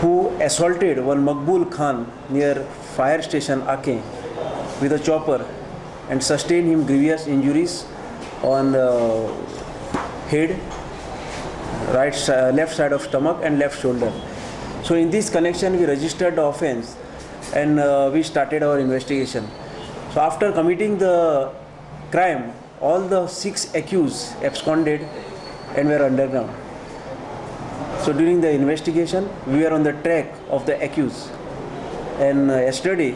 who assaulted one Maqbul Khan near fire station Ake with a chopper and sustained him grievous injuries on head, left side of stomach and left shoulder. So in this connection we registered the offence and we started our investigation. So after committing the crime, all the 6 accused absconded and were underground. So during the investigation we were on the track of the accused, and yesterday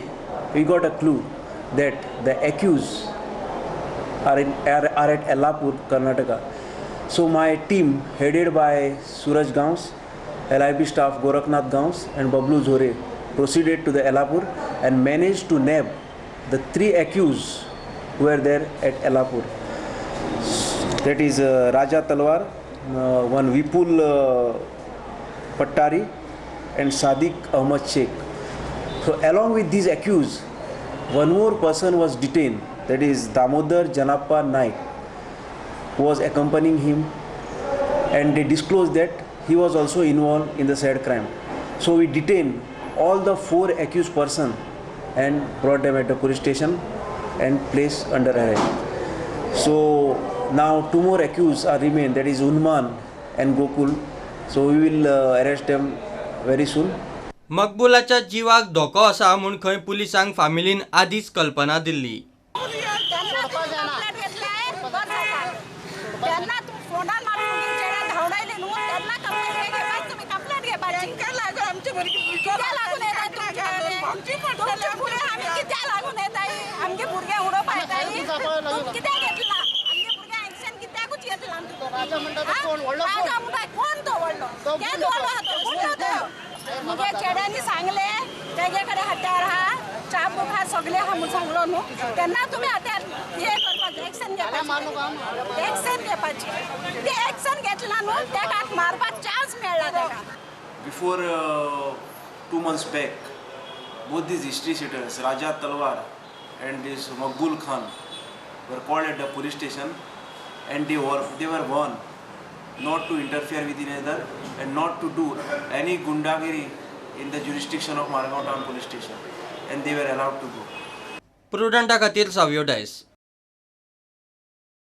we got a clue that the accused are at Yellapur, Karnataka. So my team headed by Suraj Gaons, LIB staff Gorakhnath Gaons and Bablu Zore proceeded to the Yellapur and managed to nab the 3 accused who were there at Yellapur. That is Raja Talwar, one Vipul Pattari and Sadiq Ahmad Sheikh. So along with these accused, one more person was detained, that is Damodar Janappa Naik, who was accompanying him, and they disclosed that he was also involved in the said crime. So we detained all the 4 accused persons and brought them at the police station and placed under arrest. So now 2 more accused are remain, that is Unman and Gokul. So we will arrest them very soon. मकबुलाच्या जीवाक धोको आसा म्हूण खंय पुलिसांक फामिलीन आदींच कल्पना दिल्ली. मुगे चेड्यांनी सांगले तेगे कडेन हत्यार आहा चाबूक आहा सगळे आहा म्हूण सांगलो न्हू तेन्ना तुमी हत्यार हे करपाचें एक्शन घेवपाची ते एक्शन घेतला न्हू तेका मारपाक चान्स मेळ्ळा तेका. Before 2 months back, both these history sheeters, Raja Talwar and this Maqbul Khan, were called at the police station and they were warned not to interfere with each other and not to do any gundagiri in the jurisdiction of MARGAO town police station, and they were allowed to go. प्रुडंटा खातीर सावयो DISE.